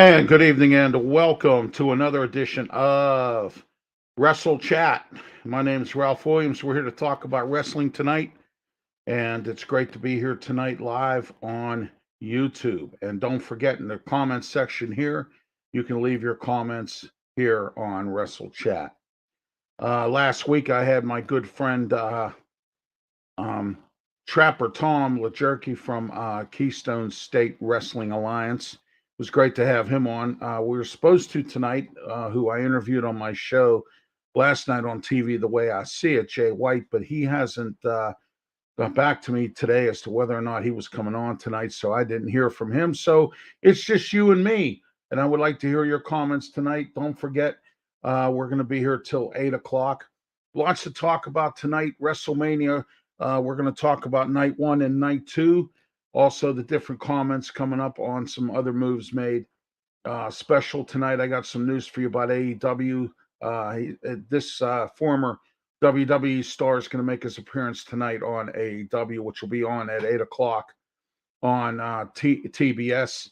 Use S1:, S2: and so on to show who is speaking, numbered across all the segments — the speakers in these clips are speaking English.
S1: And good evening and welcome to another edition of Wrestle Chat. My name is Ralph Williams. We're here to talk about wrestling tonight, and it's great to be here tonight live on YouTube. And don't forget in the comments section here, you can leave your comments here on Wrestle Chat. Last week I had my good friend um, Trapper Tom LaJerky from Keystone State Wrestling Alliance. It was great to have him on. We were supposed to tonight, who I interviewed on my show last night on TV, The Way I See It, Jay White, but he hasn't got back to me today as to whether or not he was coming on tonight, so I didn't hear from him. So it's just you and me, and I would like to hear your comments tonight. Don't forget, we're going to be here till 8 o'clock. Lots to talk about tonight. WrestleMania. We're going to talk about night one and night two. Also, the different comments coming up on some other moves made. Special tonight, I got some news for you about AEW. This former WWE star is going to make his appearance tonight on AEW, which will be on at 8 o'clock on TBS.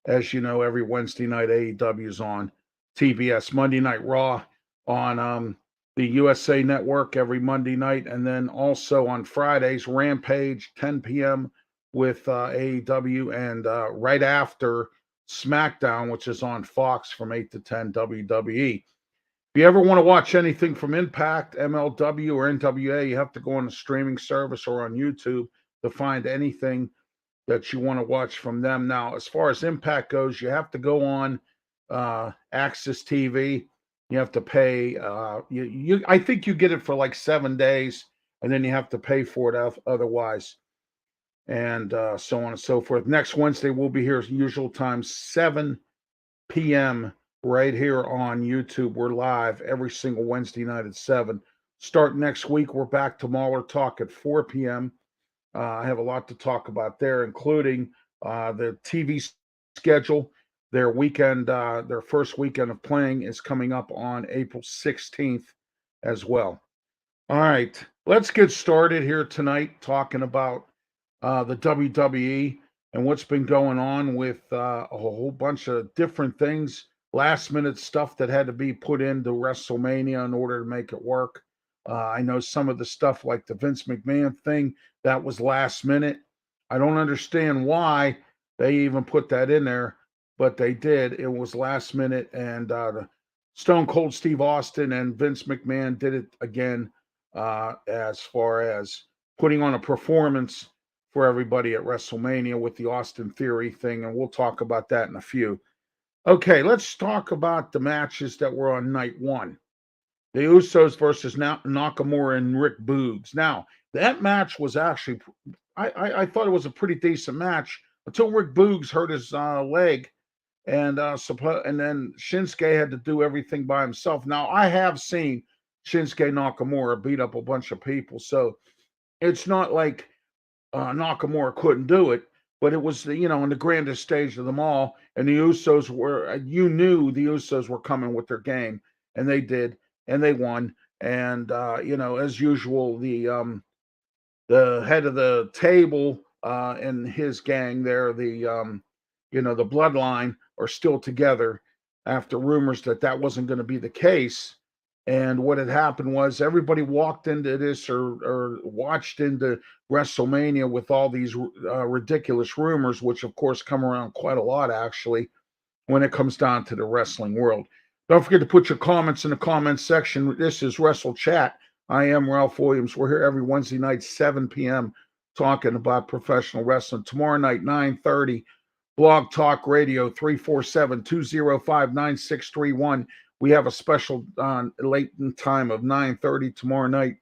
S1: As you know, every Wednesday night, AEW is on TBS. Monday Night Raw on the USA Network every Monday night. And then also on Fridays, Rampage, 10 p.m. with AEW. And right after SmackDown, which is on Fox from 8 to 10, WWE. If you ever want to watch anything from Impact, MLW, or NWA, you have to go on a streaming service or on YouTube to find anything that you want to watch from them. Now, as far as Impact goes, you have to go on Access TV. You have to pay. I think you get it for like 7 days, and then you have to pay for it otherwise, and so on and so forth. Next Wednesday we'll be here usual time, 7 p.m. right here on YouTube. We're live every single Wednesday night at 7. Start next week. We're back to Mahler Talk at 4 p.m. I have a lot to talk about there, including the TV schedule. Their weekend, their first weekend of playing is coming up on April 16th as well. All right, let's get started here tonight talking about the WWE and what's been going on with a whole bunch of different things, last minute stuff that had to be put into WrestleMania in order to make it work. I know some of the stuff like the Vince McMahon thing that was last minute. I don't understand why they even put that in there, but they did. It was last minute, and Stone Cold Steve Austin and Vince McMahon did it again as far as putting on a performance for everybody at WrestleMania with the Austin Theory thing, and we'll talk about that in a few. Okay, let's talk about the matches that were on night one. The Usos versus Nakamura and Rick Boogs. Now, that match was actually, I thought it was a pretty decent match until Rick Boogs hurt his leg, and and then Shinsuke had to do everything by himself. Now, I have seen Shinsuke Nakamura beat up a bunch of people, so it's not like Nakamura couldn't do it, but it was in the grandest stage of them all, and the Usos were you knew the Usos were coming with their game, and they did, and they won, and as usual the head of the table and his gang there, the bloodline are still together after rumors that wasn't going to be the case. And what had happened was everybody walked into this or watched into WrestleMania with all these ridiculous rumors, which of course come around quite a lot actually when it comes down to the wrestling world. Don't forget to put your comments in the comments section. This is Wrestle Chat. I am Ralph Williams. We're here every Wednesday night, 7 p.m., talking about professional wrestling. Tomorrow night, 9:30, Blog Talk Radio, 347-205-9631. We have a special late in time of 9:30 tomorrow night.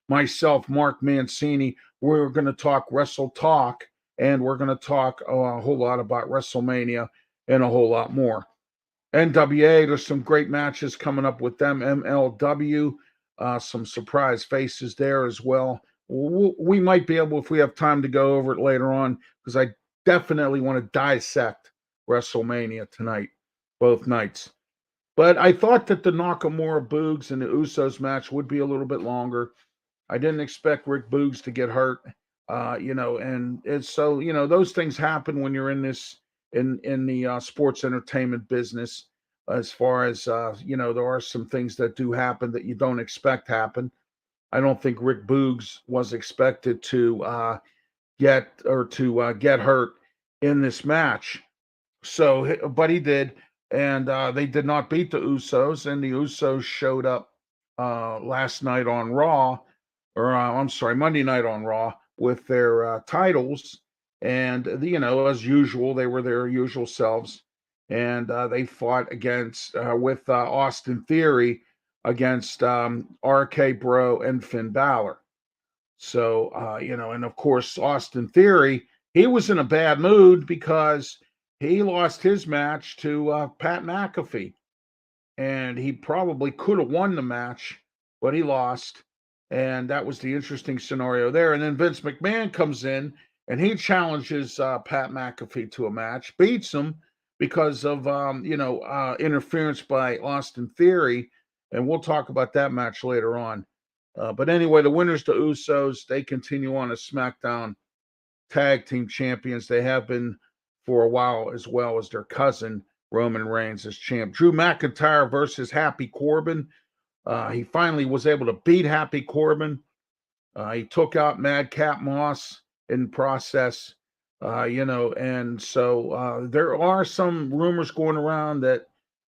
S1: Myself, Mark Mancini, we're going to talk Wrestle Talk, and we're going to talk a whole lot about WrestleMania and a whole lot more. NWA, there's some great matches coming up with them. MLW, some surprise faces there as well. We might be able, if we have time, to go over it later on, because I definitely want to dissect WrestleMania tonight, both nights. But I thought that the Nakamura Boogs and the Usos match would be a little bit longer. I didn't expect Rick Boogs to get hurt, and it's so, those things happen when you're in this in the sports entertainment business. As far as there are some things that do happen that you don't expect happen. I don't think Rick Boogs was expected to get hurt in this match. So, but he did, and they did not beat the Usos, and the Usos showed up last night on Raw, or I'm sorry, Monday night on Raw with their titles, and as usual, they were their usual selves, and they fought against with Austin Theory against RK Bro and Finn Balor. So, and of course, Austin Theory, he was in a bad mood because he lost his match to Pat McAfee. And he probably could have won the match, but he lost. And that was the interesting scenario there. And then Vince McMahon comes in and he challenges Pat McAfee to a match, beats him because of, interference by Austin Theory. And we'll talk about that match later on. But anyway, the winners, the Usos, they continue on as SmackDown Tag Team Champions. They have been for a while, as well as their cousin, Roman Reigns, as champ. Drew McIntyre versus Happy Corbin. He finally was able to beat Happy Corbin. He took out Madcap Moss in the process, and so there are some rumors going around that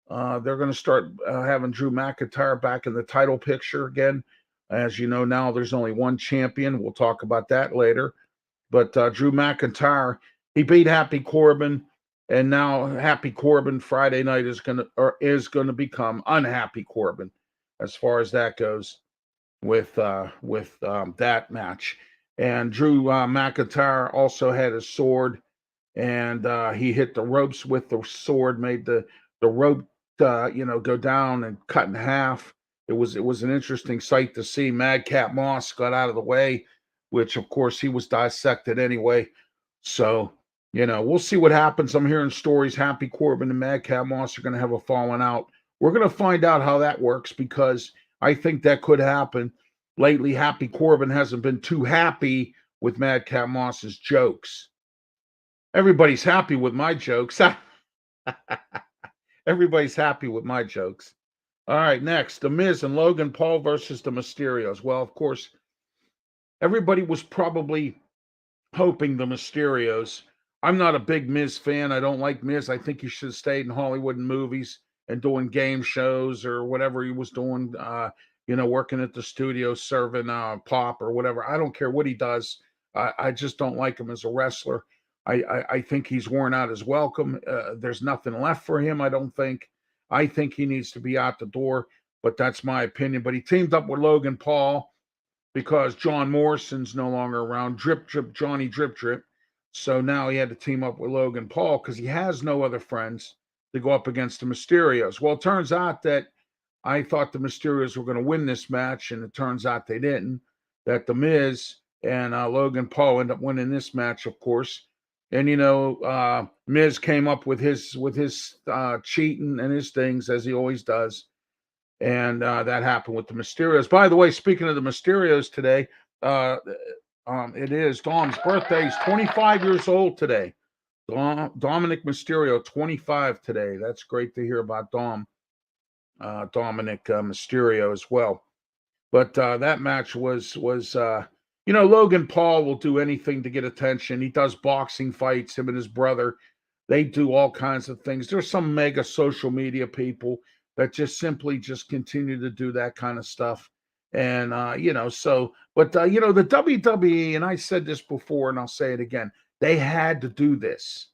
S1: they're going to start having Drew McIntyre back in the title picture again. As you know, now there's only one champion. We'll talk about that later. But Drew McIntyre, he beat Happy Corbin, and now Happy Corbin Friday night is going to become Unhappy Corbin, as far as that goes with that match. And Drew McIntyre also had his sword, and he hit the ropes with the sword, made the rope go down and cut in half. It was an interesting sight to see. Madcap Moss got out of the way, which of course he was dissected anyway. So, we'll see what happens. I'm hearing stories Happy Corbin and Madcap Moss are going to have a falling out. We're going to find out how that works, because I think that could happen. Lately, Happy Corbin hasn't been too happy with Madcap Moss's jokes. Everybody's happy with my jokes. Everybody's happy with my jokes. All right, next, The Miz and Logan Paul versus the Mysterios. Well, of course, everybody was probably hoping the Mysterios. I'm not a big Miz fan. I don't like Miz. I think he should have stayed in Hollywood and movies and doing game shows or whatever he was doing, working at the studio serving pop or whatever. I don't care what he does. I just don't like him as a wrestler. I think he's worn out his welcome. There's nothing left for him, I don't think. I think he needs to be out the door, but that's my opinion. But he teamed up with Logan Paul because John Morrison's no longer around. Drip, drip, Johnny Drip, drip. So now he had to team up with Logan Paul because he has no other friends to go up against the Mysterios. Well, it turns out that I thought the Mysterios were going to win this match, and it turns out they didn't. That The Miz and Logan Paul end up winning this match, of course. And Miz came up with his cheating and his things, as he always does, and that happened with the Mysterios. By the way, speaking of the Mysterios today, it is Dom's birthday. He's 25 years old today. Dominic Mysterio, 25 today. That's great to hear about Dominic Mysterio as well. But that match was Logan Paul will do anything to get attention. He does boxing fights, him and his brother. They do all kinds of things. There's some mega social media people that just simply continue to do that kind of stuff. And, the WWE, and I said this before and I'll say it again, they had to do this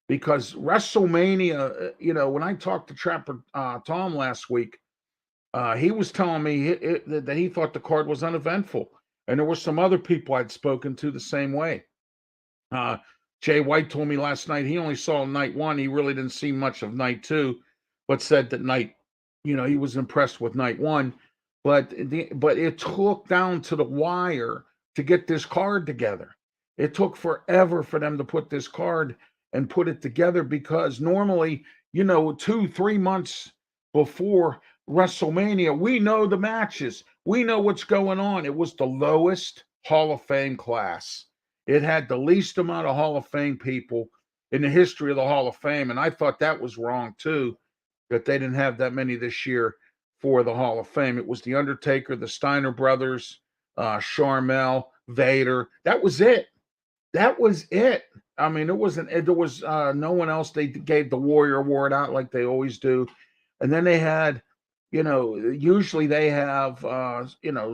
S1: because WrestleMania, when I talked to Trapper Tom last week, he was telling me that he thought the card was uneventful. And there were some other people I'd spoken to the same way. Jay White told me last night he only saw night one. He really didn't see much of night two, but said that he was impressed with night one. But it took down to the wire to get this card together. It took forever for them to put this card and put it together because normally, 2-3 months before WrestleMania, we know the matches. We know what's going on. It was the lowest Hall of Fame class. It had the least amount of Hall of Fame people. in the history of the Hall of Fame. And I thought that was wrong too, that they didn't have that many this year for the Hall of Fame. It was The Undertaker, the Steiner brothers, Sharmell, Vader. That was it. That was it. I mean, it wasn't. There was no one else. They gave the Warrior Award out like they always do, and then they had, usually they have,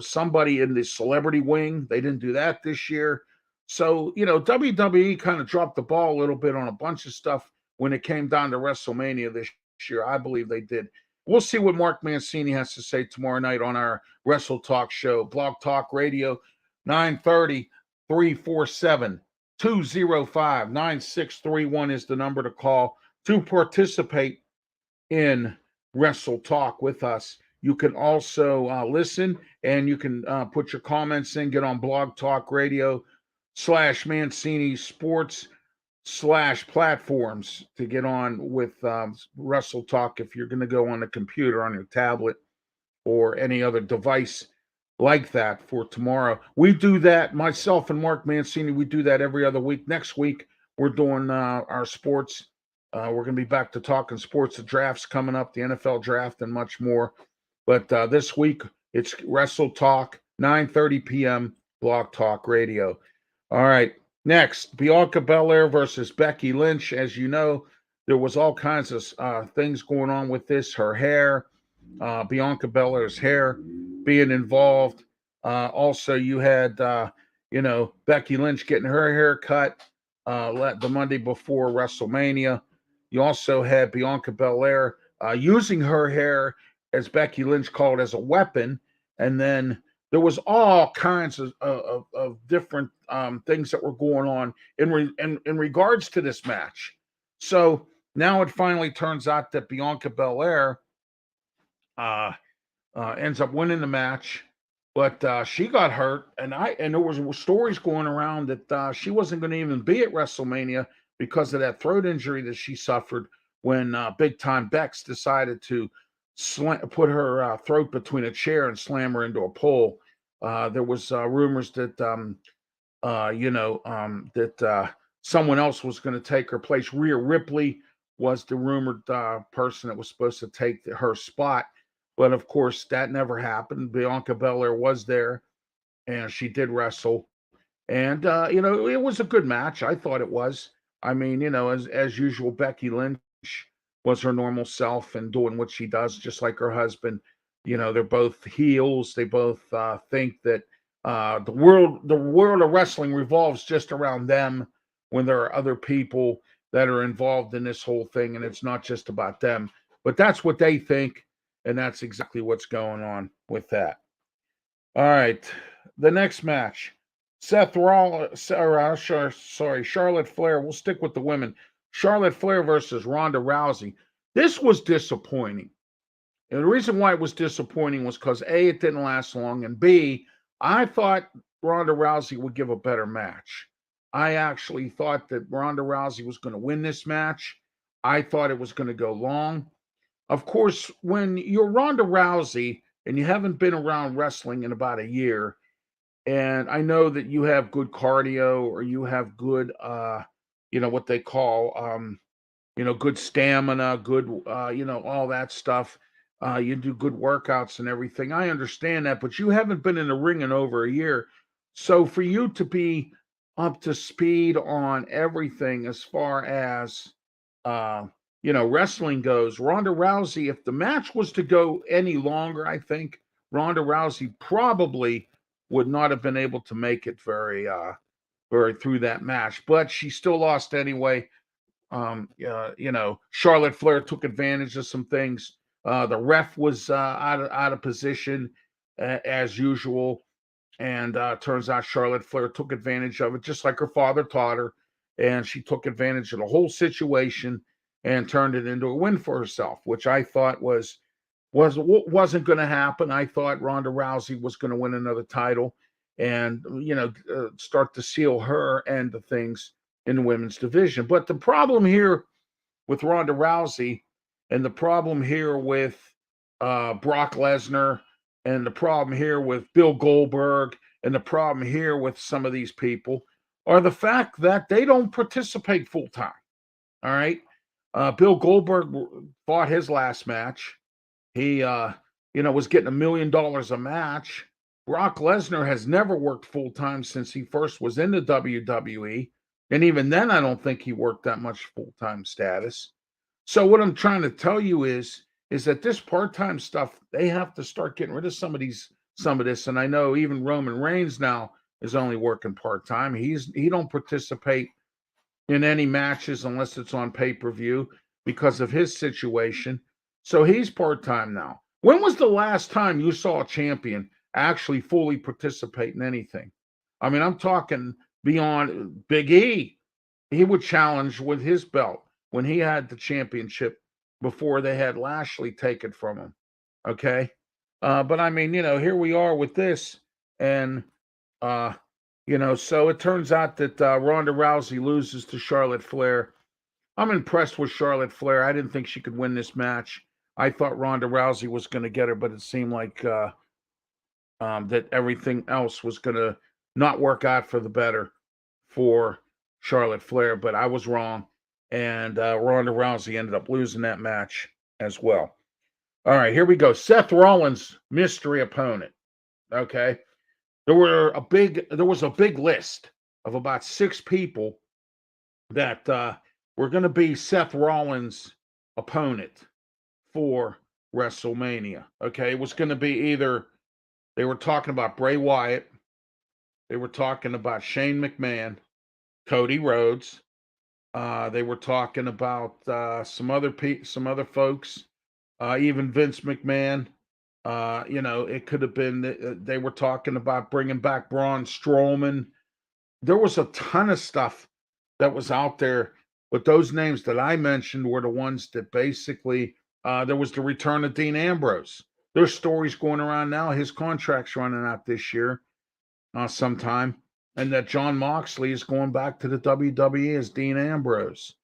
S1: somebody in the celebrity wing. They didn't do that this year, so WWE kind of dropped the ball a little bit on a bunch of stuff when it came down to WrestleMania this year. I believe they did. We'll see what Mark Mancini has to say tomorrow night on our Wrestle Talk show, Blog Talk Radio, 9:30, 347. 205 9631 is the number to call to participate in Wrestle Talk with us. You can also listen, and you can put your comments in, get on Blog Talk Radio /Mancini Sports /platforms to get on with Wrestle Talk if you're going to go on the computer, on your tablet, or any other device like that for tomorrow. We do that, myself and Mark Mancini, we do that every other week. Next week, we're doing our sports. We're going to be back to talking sports. The draft's coming up, the NFL draft, and much more. But this week, it's Wrestle Talk, 9:30 p.m., Blog Talk Radio. All right, next, Bianca Belair versus Becky Lynch. As you know, there was all kinds of things going on with this. Her hair, Bianca Belair's hair being involved. Also, you had, Becky Lynch getting her hair cut the Monday before WrestleMania. You also had Bianca Belair using her hair, as Becky Lynch called, as a weapon. And then there was all kinds of different things that were going on in regards to this match. So now it finally turns out that Bianca Belair ends up winning the match, but she got hurt, and there was stories going around that she wasn't going to even be at WrestleMania because of that throat injury that she suffered when Big Time Bex decided to put her throat between a chair and slam her into a pole. There was rumors that that someone else was going to take her place. Rhea Ripley was the rumored person that was supposed to take her spot. But of course, that never happened. Bianca Belair was there, and she did wrestle. And it was a good match. I thought it was. I mean, as usual, Becky Lynch was her normal self and doing what she does, just like her husband. They're both heels. They both think that the world of wrestling revolves just around them, when there are other people that are involved in this whole thing, and it's not just about them. But that's what they think. And that's exactly what's going on with that. All right. The next match, Charlotte Flair. We'll stick with the women. Charlotte Flair versus Ronda Rousey. This was disappointing. And the reason why it was disappointing was because A, it didn't last long, and B, I thought Ronda Rousey would give a better match. I actually thought that Ronda Rousey was going to win this match. I thought it was going to go long. Of course, when you're Ronda Rousey and you haven't been around wrestling in about a year, and I know that you have good cardio, or you have good, what they call, good stamina, good, all that stuff. You do good workouts and everything. I understand that, but you haven't been in the ring in over a year. So for you to be up to speed on everything as far as, wrestling goes, Ronda Rousey, if the match was to go any longer, I think Ronda Rousey probably would not have been able to make it very through that match, but she still lost anyway. Charlotte Flair took advantage of some things. The ref was out of position as usual, and turns out Charlotte Flair took advantage of it, just like her father taught her, and she took advantage of the whole situation and turned it into a win for herself, which I thought wasn't going to happen. I thought Ronda Rousey was going to win another title and start to seal her end of things in the women's division. But the problem here with Ronda Rousey, and the problem here with Brock Lesnar, and the problem here with Bill Goldberg, and the problem here with some of these people, are the fact that they don't participate full time. All right. Bill Goldberg fought his last match. He, was getting $1 million a match. Brock Lesnar has never worked full time since he first was in the WWE. And even then, I don't think he worked that much full time status. So what I'm trying to tell you is that this part time stuff, they have to start getting rid of some of this. And I know even Roman Reigns now is only working part time. He don't participate in any matches unless it's on pay per view because of his situation. So he's part time now. When was the last time you saw a champion actually fully participate in anything? I mean, I'm talking beyond Big E. He would challenge with his belt when he had the championship before they had Lashley take it from him. Okay. But I mean, here we are with this. And uh, so it turns out that Ronda Rousey loses to Charlotte Flair. I'm impressed with Charlotte Flair. I didn't think she could win this match. I thought Ronda Rousey was going to get her, but it seemed like that everything else was going to not work out for the better for Charlotte Flair. But I was wrong, and Ronda Rousey ended up losing that match as well. All right, here we go. Seth Rollins, mystery opponent. Okay. There was a big list of about 6 people that were going to be Seth Rollins' opponent for WrestleMania. Okay, it was going to be either they were talking about Bray Wyatt, they were talking about Shane McMahon, Cody Rhodes, they were talking about some other folks, even Vince McMahon. It could have been they were talking about bringing back Braun Strowman. There was a ton of stuff that was out there, but those names that I mentioned were the ones that basically there was the return of Dean Ambrose. There's stories going around now. His contract's running out this year sometime, and that Jon Moxley is going back to the WWE as Dean Ambrose.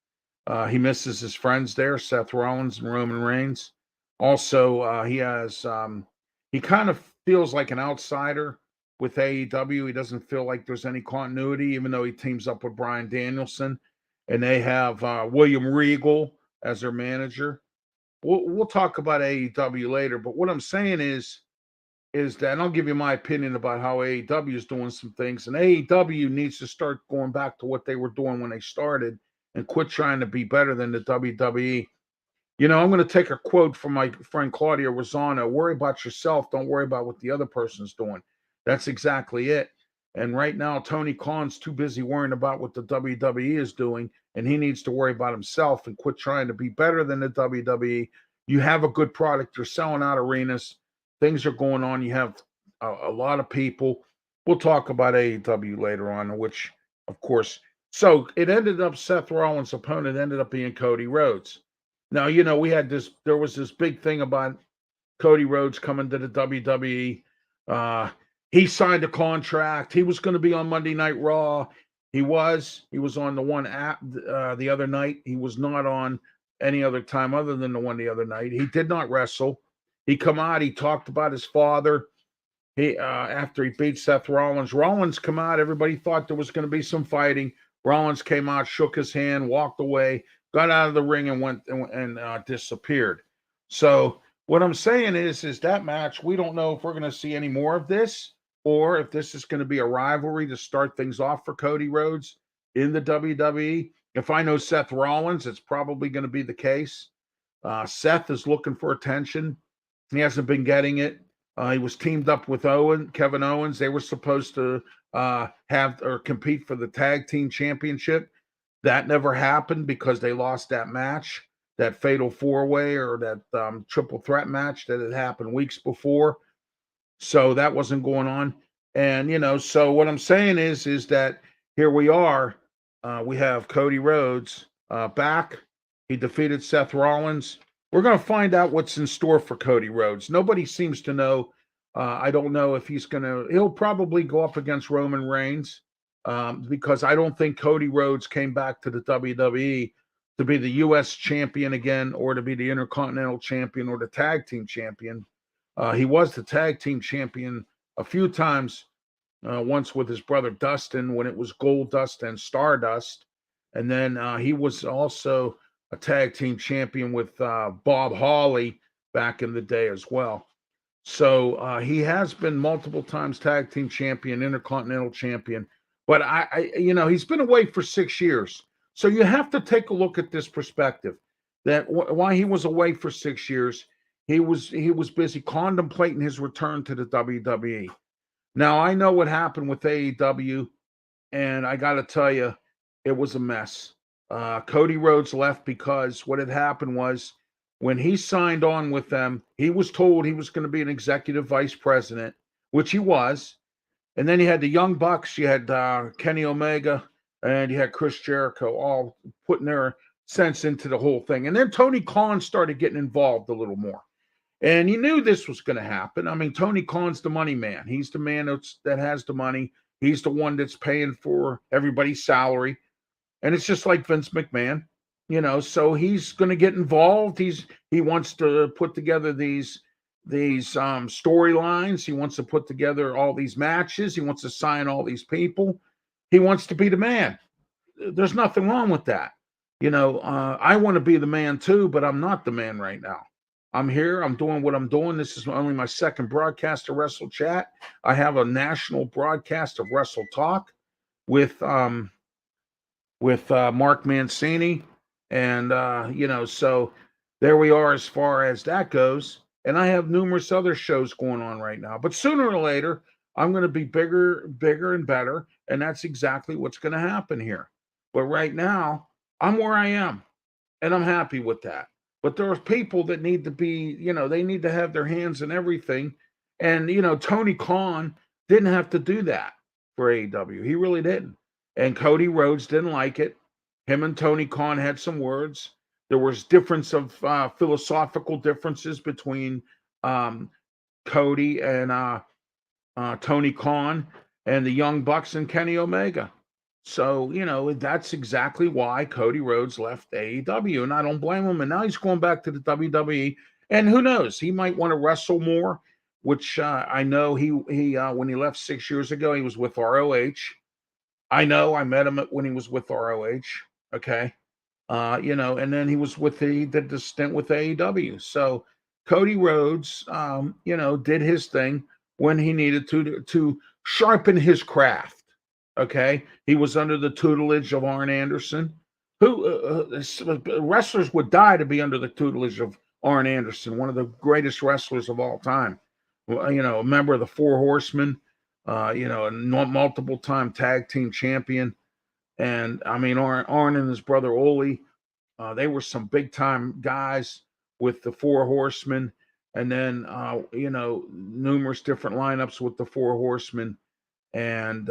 S1: He misses his friends there, Seth Rollins and Roman Reigns. Also, he kind of feels like an outsider with AEW. He doesn't feel like there's any continuity, even though he teams up with Bryan Danielson, and they have William Regal as their manager. We'll talk about AEW later, but what I'm saying is that, and I'll give you my opinion about how AEW is doing some things, and AEW needs to start going back to what they were doing when they started and quit trying to be better than the WWE. I'm going to take a quote from my friend Claudia Rosano. Worry about yourself. Don't worry about what the other person's doing. That's exactly it. And right now, Tony Khan's too busy worrying about what the WWE is doing, and he needs to worry about himself and quit trying to be better than the WWE. You have a good product. You're selling out arenas. Things are going on. You have a lot of people. We'll talk about AEW later on, which, of course, so it ended up Seth Rollins' opponent ended up being Cody Rhodes. Now, there was this big thing about Cody Rhodes coming to the WWE. He signed a contract. He was going to be on Monday Night Raw. He was on the one app the other night. He was not on any other time other than the one the other night. He did not wrestle. He come out. He talked about his father. He after he beat Seth Rollins. Rollins come out. Everybody thought there was going to be some fighting. Rollins came out, shook his hand, walked away, got out of the ring, and went and disappeared. So what I'm saying is that match, we don't know if we're going to see any more of this or if this is going to be a rivalry to start things off for Cody Rhodes in the WWE. If I know Seth Rollins, it's probably going to be the case. Seth is looking for attention. He hasn't been getting it. He was teamed up with Kevin Owens. They were supposed to have or compete for the tag team championship. That never happened because they lost that match, that fatal 4-way or that triple threat match that had happened weeks before. So that wasn't going on. And, so what I'm saying is that here we are. We have Cody Rhodes back. He defeated Seth Rollins. We're going to find out what's in store for Cody Rhodes. Nobody seems to know. I don't know if he'll probably go up against Roman Reigns because I don't think Cody Rhodes came back to the WWE to be the U.S. champion again or to be the Intercontinental champion or the tag team champion. He was the tag team champion a few times, once with his brother Dustin when it was Goldust and Stardust. And then he was also a tag team champion with Bob Holly back in the day as well. So he has been multiple times tag team champion, intercontinental champion. But he's been away for 6 years. So you have to take a look at this perspective that why he was away for 6 years. He was busy contemplating his return to the WWE. Now I know what happened with AEW, and I got to tell you, it was a mess. Cody Rhodes left because what had happened was when he signed on with them, he was told he was going to be an executive vice president, which he was. And then you had the Young Bucks, you had Kenny Omega, and you had Chris Jericho all putting their sense into the whole thing. And then Tony Khan started getting involved a little more. And you knew this was going to happen. I mean, Tony Khan's the money man. He's the man that has the money. He's the one that's paying for everybody's salary. And it's just like Vince McMahon, so he's going to get involved. He wants to put together these storylines. He wants to put together all these matches. He wants to sign all these people. He wants to be the man. There's nothing wrong with that. I want to be the man too, but I'm not the man right now. I'm here. I'm doing what I'm doing. This is only my second broadcast of Wrestle Chat. I have a national broadcast of Wrestle Talk with Mark Mancini, and so there we are as far as that goes. And I have numerous other shows going on right now. But sooner or later, I'm going to be bigger, and better, and that's exactly what's going to happen here. But right now, I'm where I am, and I'm happy with that. But there are people that need to be, they need to have their hands in everything. And, Tony Khan didn't have to do that for AEW. He really didn't. And Cody Rhodes didn't like it. Him and Tony Khan had some words. There was difference of philosophical differences between Cody and Tony Khan and the Young Bucks and Kenny Omega. So, that's exactly why Cody Rhodes left AEW, and I don't blame him. And now he's going back to the WWE, and who knows? He might want to wrestle more, which I know he when he left 6 years ago, he was with ROH. I know I met him when he was with ROH. Okay. And then he was did the stint with AEW. So Cody Rhodes, did his thing when he needed to sharpen his craft. Okay. He was under the tutelage of Arn Anderson, who wrestlers would die to be under the tutelage of Arn Anderson, one of the greatest wrestlers of all time. A member of the Four Horsemen, a multiple time tag team champion. And I mean, Arn and his brother Ole, they were some big time guys with the Four Horsemen. And then, numerous different lineups with the Four Horsemen. And,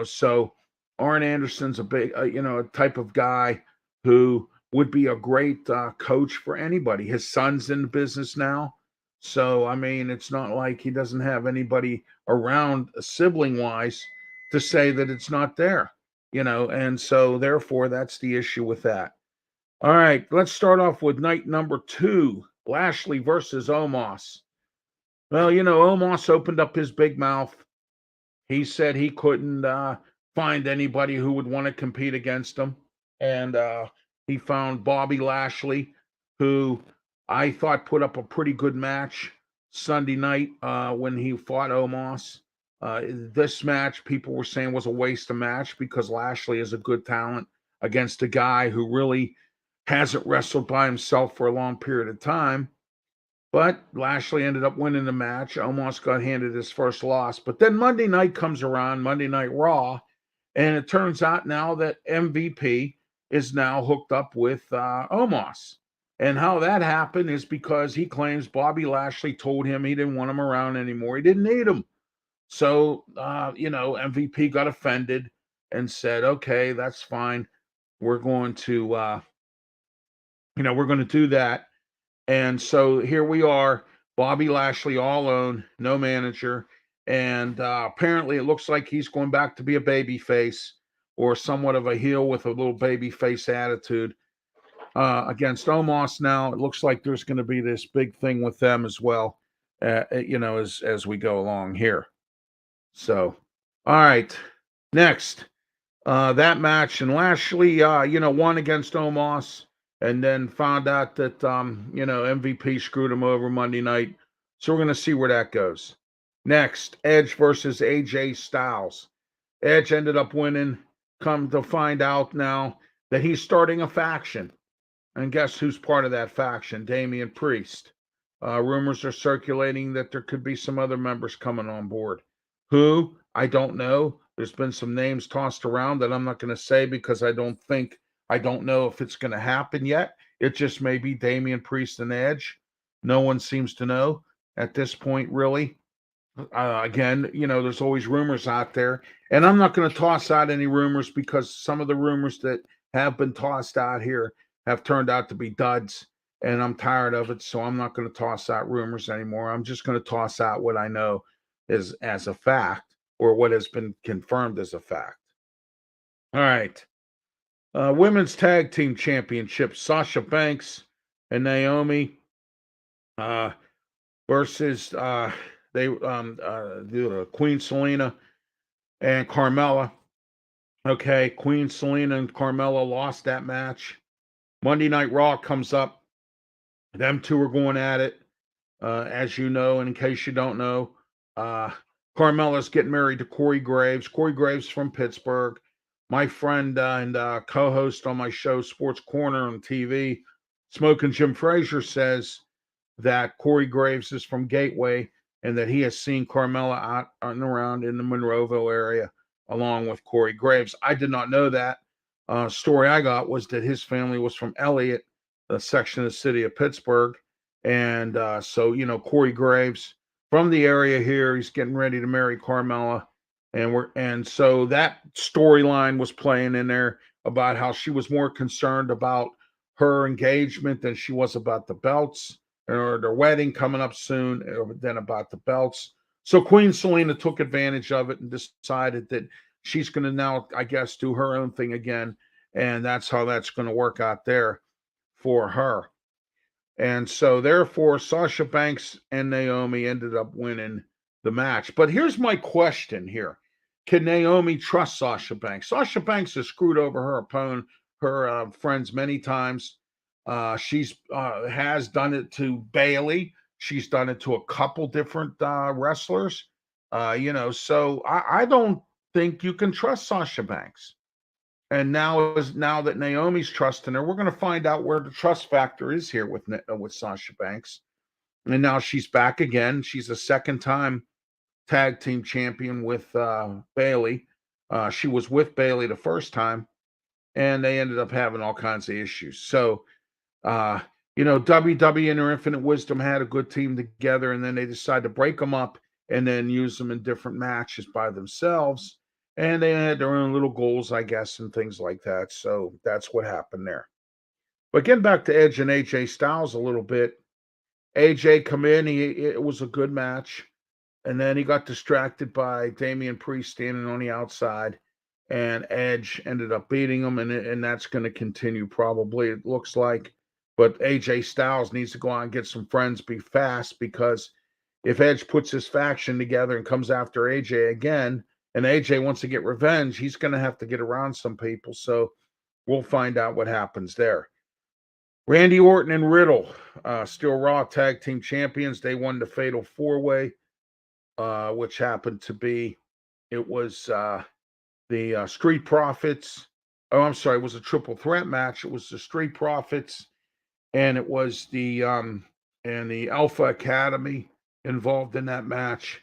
S1: so Arn Anderson's a big, a type of guy who would be a great coach for anybody. His son's in the business now. So, I mean, it's not like he doesn't have anybody around sibling-wise to say that it's not there, and so therefore that's the issue with that. All right, let's start off with night number 2, Lashley versus Omos. Well, Omos opened up his big mouth. He said he couldn't find anybody who would want to compete against him, and he found Bobby Lashley, who I thought put up a pretty good match Sunday night when he fought Omos. This match, people were saying, was a waste of match because Lashley is a good talent against a guy who really hasn't wrestled by himself for a long period of time. But Lashley ended up winning the match. Omos got handed his first loss. But then Monday night comes around, Monday Night Raw, and it turns out now that MVP is now hooked up with Omos. And how that happened is because he claims Bobby Lashley told him he didn't want him around anymore. He didn't need him. So, MVP got offended and said, okay, that's fine. We're going to, we're going to do that. And so here we are, Bobby Lashley all alone, no manager. And apparently it looks like he's going back to be a baby face or somewhat of a heel with a little baby face attitude against Omos. Now it looks like there's going to be this big thing with them as well, as we go along here. So, all right, next, that match, and Lashley, won against Omos, and then found out that MVP screwed him over Monday night. So we're gonna see where that goes. Next, Edge versus AJ Styles. Edge ended up winning. Come to find out now that he's starting a faction. And guess who's part of that faction? Damian Priest. Rumors are circulating that there could be some other members coming on board. Who? I don't know. There's been some names tossed around that I'm not going to say because I don't know if it's going to happen yet. It just may be Damian Priest and Edge. No one seems to know at this point, really. Again, there's always rumors out there, and I'm not going to toss out any rumors because some of the rumors that have been tossed out here have turned out to be duds, and I'm tired of it. So I'm not going to toss out rumors anymore. I'm just going to toss out what I know is as a fact or what has been confirmed as a fact. All right. Women's Tag Team Championship, Sasha Banks and Naomi versus Queen Selena and Carmella. Okay, Queen Selena and Carmella lost that match. Monday Night Raw comes up. Them two are going at it. As you know, and in case you don't know, Carmella's getting married to Corey Graves. Corey Graves from Pittsburgh. My friend and co-host on my show, Sports Corner on TV, Smoking Jim Frazier, says that Corey Graves is from Gateway and that he has seen Carmella out and around in the Monroeville area along with Corey Graves. I did not know that. Story I got was that his family was from Elliott, a section of the city of Pittsburgh. And so, Corey Graves from the area here, he's getting ready to marry Carmella. And so that storyline was playing in there about how she was more concerned about her engagement than she was about the belts or their wedding coming up soon than about the belts. So Queen Selena took advantage of it and decided that she's going to now, I guess, do her own thing again. And that's how that's going to work out there for her. And so therefore, Sasha Banks and Naomi ended up winning the match. But here's my question here. Can Naomi trust Sasha Banks? Sasha Banks has screwed over her opponent, her friends many times. She's has done it to Bailey. She's done it to a couple different wrestlers. So I don't think you can trust Sasha Banks. And now that Naomi's trusting her, we're going to find out where the trust factor is here with Sasha Banks. And now she's back again. She's a second-time tag team champion with Bailey. She was with Bailey the first time, and they ended up having all kinds of issues. So, WWE in their infinite wisdom had a good team together, and then they decided to break them up and then use them in different matches by themselves. And they had their own little goals, I guess, and things like that. So that's what happened there. But getting back to Edge and AJ Styles a little bit, AJ come in, it was a good match. And then he got distracted by Damian Priest standing on the outside. And Edge ended up beating him, and that's going to continue probably, it looks like. But AJ Styles needs to go out and get some friends, be fast, because if Edge puts his faction together and comes after AJ again, and AJ wants to get revenge, he's going to have to get around some people. So we'll find out what happens there. Randy Orton and Riddle, still Raw Tag Team Champions. They won the Fatal 4-Way, which happened to be, it was the Street Profits. Oh, I'm sorry, it was a triple threat match. It was the Street Profits, and it was the Alpha Academy involved in that match.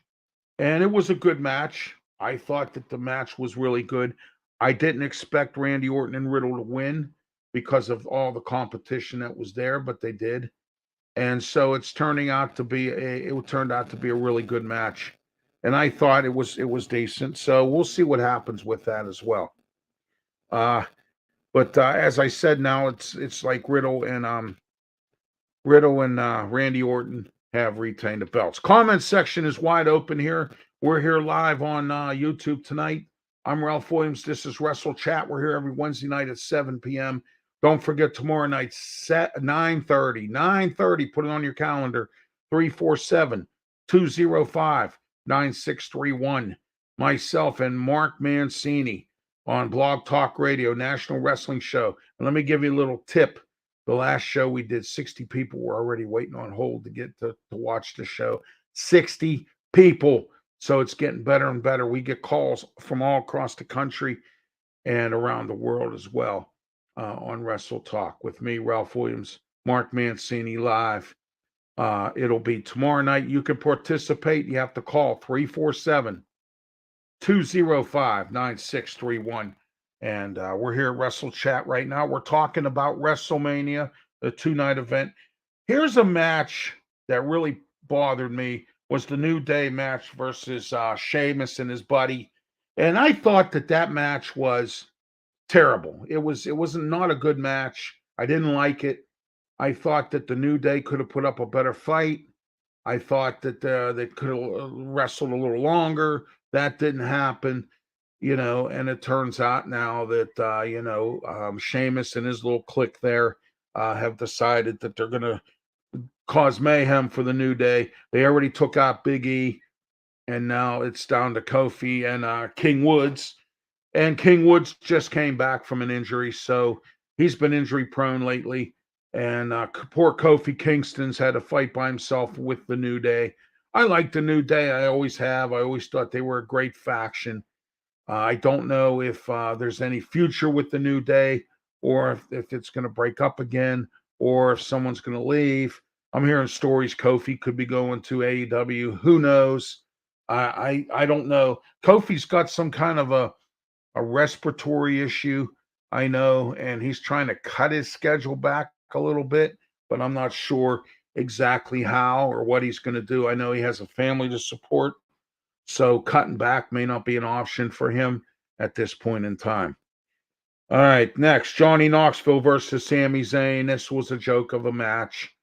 S1: And it was a good match. I thought that the match was really good. I didn't expect Randy Orton and Riddle to win because of all the competition that was there, but they did. And so it turned out to be a really good match. And I thought it was decent. So we'll see what happens with that as well. But as I said, now it's like Riddle and Randy Orton have retained the belts. Comment section is wide open here. We're here live on YouTube tonight. I'm Ralph Williams. This is Wrestle Chat. We're here every Wednesday night at 7 p.m. Don't forget tomorrow night, 9:30. 9:30. Put it on your calendar. 347-205-9631. Myself and Mark Mancini on Blog Talk Radio, National Wrestling Show. And let me give you a little tip. The last show we did, 60 people were already waiting on hold to get to watch the show. 60 people. So it's getting better and better. We get calls from all across the country and around the world as well on Wrestle Talk with me, Ralph Williams, Mark Mancini live. It'll be tomorrow night. You can participate. You have to call 347-205-9631. And we're here at Wrestle Chat right now. We're talking about WrestleMania, the two-night event. Here's a match that really bothered me, was the New Day match versus Sheamus and his buddy. And I thought that match was terrible. It was not a good match. I didn't like it. I thought that the New Day could have put up a better fight. I thought that they could have wrestled a little longer. That didn't happen, and it turns out now that, Sheamus and his little clique there have decided that they're going to cause mayhem for the New Day. They already took out Big E, and now it's down to Kofi and King Woods. And King Woods just came back from an injury, so he's been injury prone lately. And poor Kofi Kingston's had to fight by himself with the New Day. I like the New Day. I always have. I always thought they were a great faction. I don't know if there's any future with the New Day, or if it's going to break up again, or if someone's going to leave. I'm hearing stories Kofi could be going to AEW. Who knows? I don't know. Kofi's got some kind of a respiratory issue, I know, and he's trying to cut his schedule back a little bit, but I'm not sure exactly how or what he's going to do. I know he has a family to support, so cutting back may not be an option for him at this point in time. All right, next, Johnny Knoxville versus Sami Zayn. This was a joke of a match.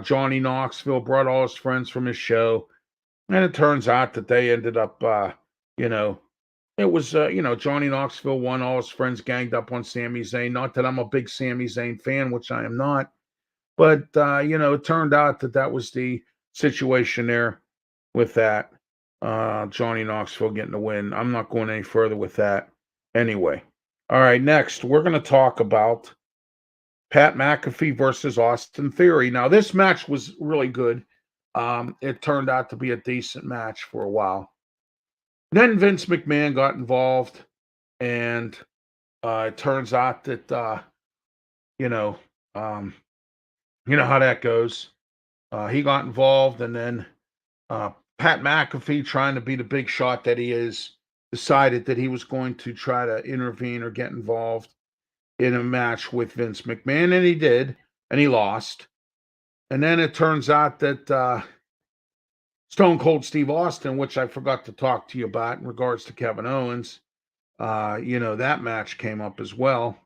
S1: Johnny Knoxville brought all his friends from his show, and it turns out that they ended up, it was, Johnny Knoxville won. All his friends ganged up on Sami Zayn. Not that I'm a big Sami Zayn fan, which I am not. But, it turned out that was the situation there with that. Johnny Knoxville getting the win. I'm not going any further with that anyway. All right, next, we're going to talk about Pat McAfee versus Austin Theory. Now, this match was really good. It turned out to be a decent match for a while. Then Vince McMahon got involved, and it turns out that, you know how that goes. He got involved, and then Pat McAfee, trying to be the big shot that he is, decided that he was going to try to intervene or get involved in a match with Vince McMahon, and he did, and he lost. And then it turns out that Stone Cold Steve Austin, which I forgot to talk to you about in regards to Kevin Owens, that match came up as well,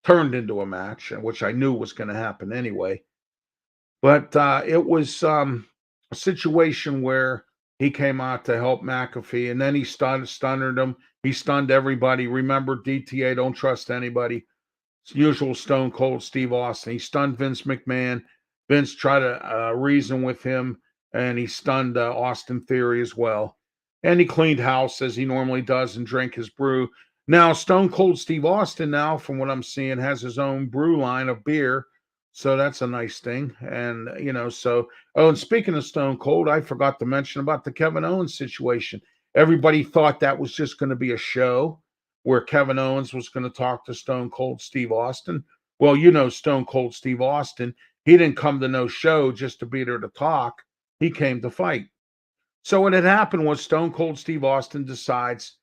S1: turned into a match, which I knew was going to happen anyway. But it was a situation where he came out to help McAfee, and then he stunned him. He stunned everybody. Remember, DTA, don't trust anybody. It's usual Stone Cold Steve Austin. He stunned Vince McMahon. Vince tried to reason with him, and he stunned Austin Theory as well. And he cleaned house as he normally does and drank his brew. Now, Stone Cold Steve Austin now, from what I'm seeing, has his own brew line of beer. So that's a nice thing. And, and speaking of Stone Cold, I forgot to mention about the Kevin Owens situation. Everybody thought that was just going to be a show where Kevin Owens was going to talk to Stone Cold Steve Austin. Well, Stone Cold Steve Austin, he didn't come to no show just to be there to talk. He came to fight. So what had happened was Stone Cold Steve Austin decides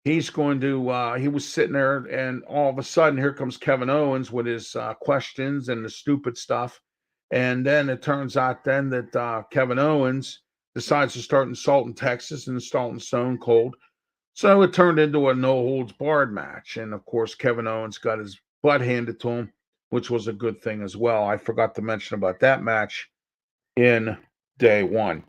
S1: he's going to, he was sitting there, and all of a sudden, here comes Kevin Owens with his questions and the stupid stuff. And then it turns out then that Kevin Owens decides to start insulting Texas and insulting Stone Cold. So it turned into a no-holds-barred match. And, of course, Kevin Owens got his butt handed to him, which was a good thing as well. I forgot to mention about that match in day one.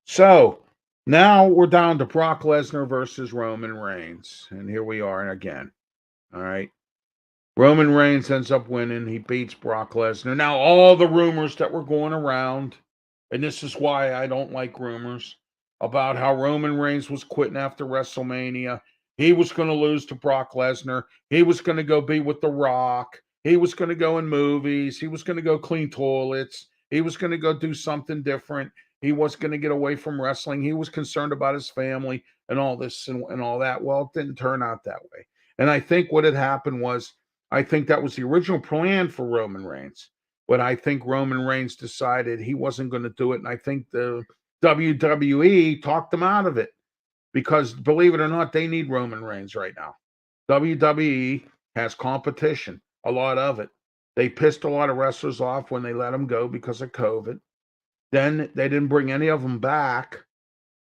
S1: So now we're down to Brock Lesnar versus Roman Reigns. And here we are again. All right. Roman Reigns ends up winning. He beats Brock Lesnar. Now, all the rumors that were going around, and this is why I don't like rumors, about how Roman Reigns was quitting after WrestleMania. He was going to lose to Brock Lesnar. He was going to go be with The Rock. He was going to go in movies. He was going to go clean toilets. He was going to go do something different. He was going to get away from wrestling. He was concerned about his family and all this and all that. Well, it didn't turn out that way. And I think what had happened was, I think that was the original plan for Roman Reigns. But I think Roman Reigns decided he wasn't going to do it. And I think the WWE talked him out of it because, believe it or not, they need Roman Reigns right now. WWE has competition, a lot of it. They pissed a lot of wrestlers off when they let them go because of COVID. Then they didn't bring any of them back,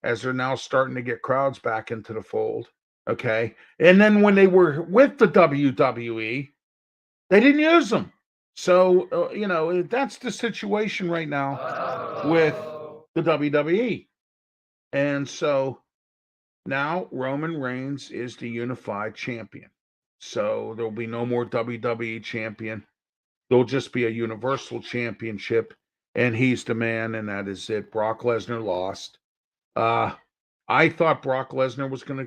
S1: as they're now starting to get crowds back into the fold. Okay. And then when they were with the WWE, they didn't use them. So, that's the situation right now with the WWE. And so now Roman Reigns is the unified champion. So there'll be no more WWE champion. There'll just be a universal championship, and he's the man, and that is it. Brock Lesnar lost. I thought Brock Lesnar was gonna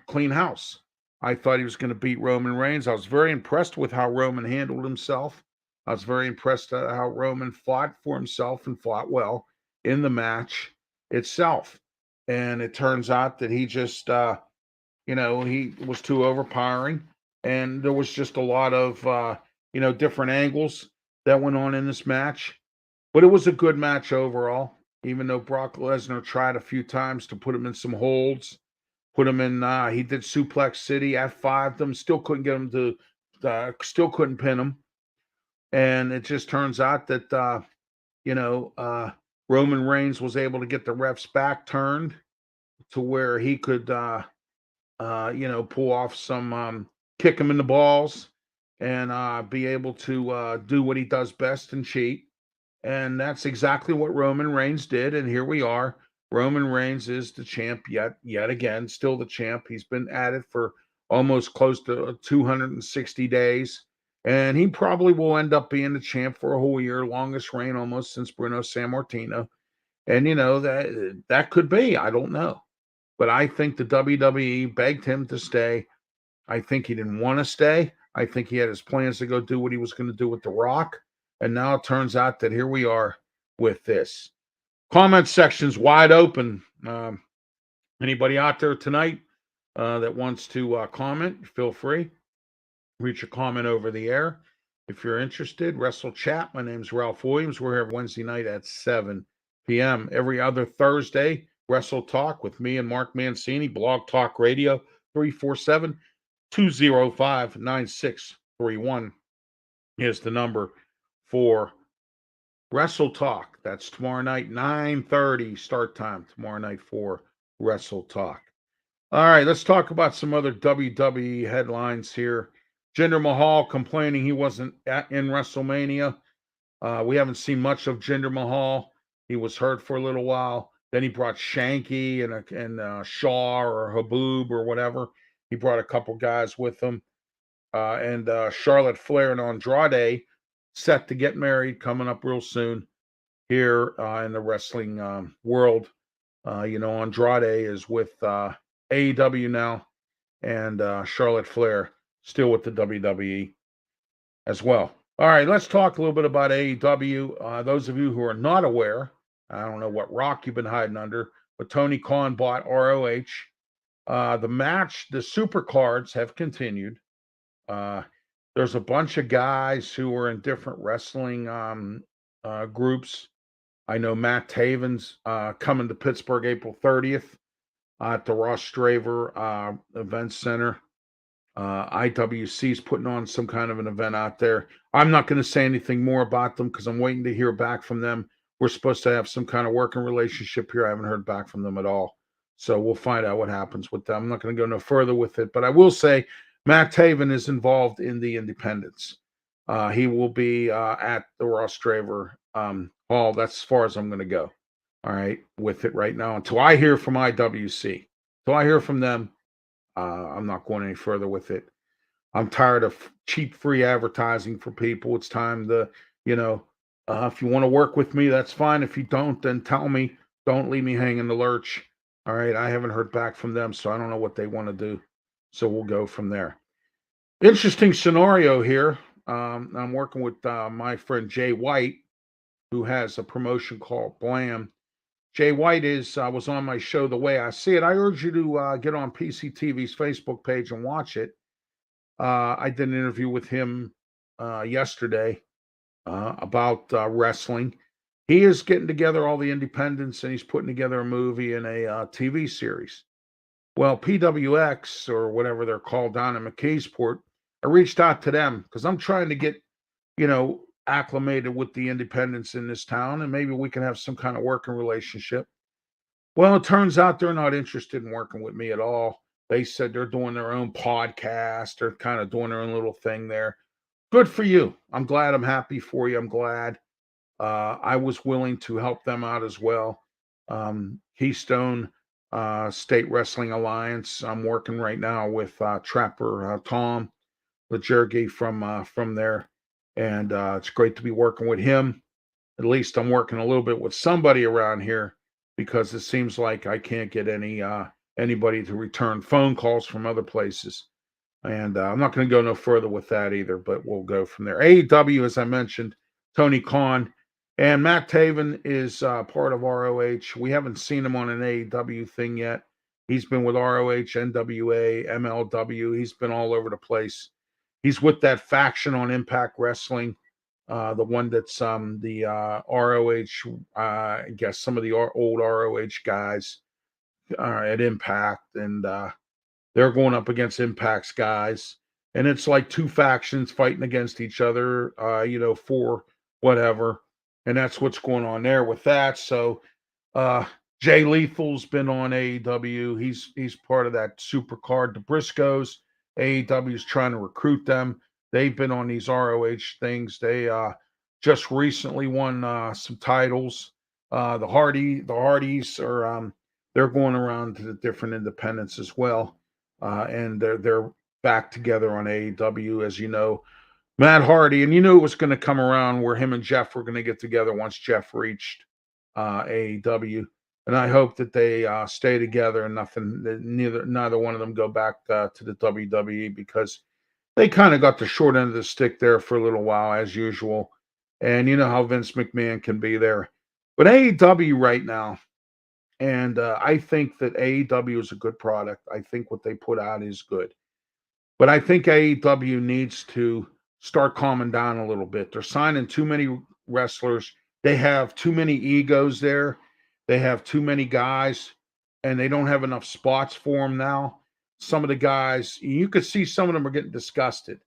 S1: clean house. I thought he was gonna beat Roman Reigns. I was very impressed with how Roman handled himself. I was very impressed at how Roman fought for himself and fought well in the match itself. And it turns out that he just, he was too overpowering, and there was just a lot of, different angles that went on in this match. But it was a good match overall, even though Brock Lesnar tried a few times to put him in some holds, put him in, he did Suplex City, F5'd them, still couldn't get him to, still couldn't pin him. And it just turns out that, Roman Reigns was able to get the ref's back turned to where he could, pull off some, kick him in the balls and be able to do what he does best and cheat. And that's exactly what Roman Reigns did. And here we are. Roman Reigns is the champ yet again, still the champ. He's been at it for almost close to 260 days. And he probably will end up being the champ for a whole year, longest reign almost since Bruno Sammartino. And that could be. I don't know. But I think the WWE begged him to stay. I think he didn't want to stay. I think he had his plans to go do what he was going to do with The Rock. And now it turns out that here we are with this. Comment section's wide open. Anybody out there tonight that wants to comment, feel free. Reach a comment over the air. If you're interested, Wrestle Chat. My name's Ralph Williams. We're here Wednesday night at 7 p.m. Every other Thursday, Wrestle Talk with me and Mark Mancini, Blog Talk Radio, 347-205-9631 is the number for Wrestle Talk. That's tomorrow night, 9:30 start time tomorrow night for Wrestle Talk. All right, let's talk about some other WWE headlines here. Jinder Mahal complaining he wasn't in WrestleMania. We haven't seen much of Jinder Mahal. He was hurt for a little while. Then he brought Shanky and Shaw or Haboob or whatever. He brought a couple guys with him. And Charlotte Flair and Andrade set to get married coming up real soon here in the wrestling world. Andrade is with AEW now, and Charlotte Flair still with the WWE as well. All right, let's talk a little bit about AEW. Those of you who are not aware, I don't know what rock you've been hiding under, but Tony Khan bought ROH. The match, the super cards have continued. There's a bunch of guys who are in different wrestling groups. I know Matt Taven's coming to Pittsburgh April 30th at the Ross Straver Event Center. IWC's putting on some kind of an event out there. I'm not going to say anything more about them because I'm waiting to hear back from them. We're supposed to have some kind of working relationship here. I haven't heard back from them at all. So we'll find out what happens with them. I'm not going to go no further with it, but I will say Matt Taven is involved in the independents. He will be at the Ross Straver Hall. That's as far as I'm going to go. All right, with it right now until I hear from IWC. Until I hear from them, I'm not going any further with it. I'm tired of cheap free advertising for people. It's time to, if you want to work with me, that's fine. If you don't, then tell me. Don't leave me hanging in the lurch. All right, I haven't heard back from them, so I don't know what they want to do. So we'll go from there. Interesting scenario here. I'm working with my friend Jay White, who has a promotion called Blam. Jay White is was on my show The Way I See It. I urge you to get on PCTV's Facebook page and watch it. I did an interview with him yesterday about wrestling. He is getting together all the independents and he's putting together a movie and a TV series. Well, PWX or whatever they're called down in McKeesport, I reached out to them because I'm trying to get, acclimated with the independents in this town and maybe we can have some kind of working relationship. Well, it turns out they're not interested in working with me at all. They said they're doing their own podcast. They're kind of doing their own little thing there. Good for you. I'm glad. I'm happy for you. I'm glad. I was willing to help them out as well. Keystone State Wrestling Alliance. I'm working right now with Trapper Tom Lejergy from there, and it's great to be working with him. At least I'm working a little bit with somebody around here because it seems like I can't get anybody to return phone calls from other places. And I'm not going to go no further with that either, but we'll go from there. AEW, as I mentioned, Tony Khan and Matt Taven is part of ROH. We haven't seen him on an AEW thing yet. He's been with ROH, NWA, MLW. He's been all over the place. He's with that faction on Impact Wrestling, the one that's the ROH. I guess some of the old ROH guys at Impact, and they're going up against Impact's guys, and it's like two factions fighting against each other, for whatever, and that's what's going on there with that. So, uh, Jay Lethal's been on AEW. He's part of that super card. The Briscoes, AEW's trying to recruit them. They've been on these ROH things. They just recently won some titles. The Hardys are they're going around to the different independents as well, and they're back together on AEW, as you know. Matt Hardy, and you knew it was going to come around where him and Jeff were going to get together once Jeff reached AEW, and I hope that they stay together and neither one of them go back to the WWE because they kind of got the short end of the stick there for a little while as usual, and you know how Vince McMahon can be there. But AEW right now, and I think that AEW is a good product. I think what they put out is good. But I think AEW needs to start calming down a little bit. They're signing too many wrestlers. They have too many egos there. They have too many guys, and they don't have enough spots for them now. Some of the guys, you could see some of them are getting disgusted,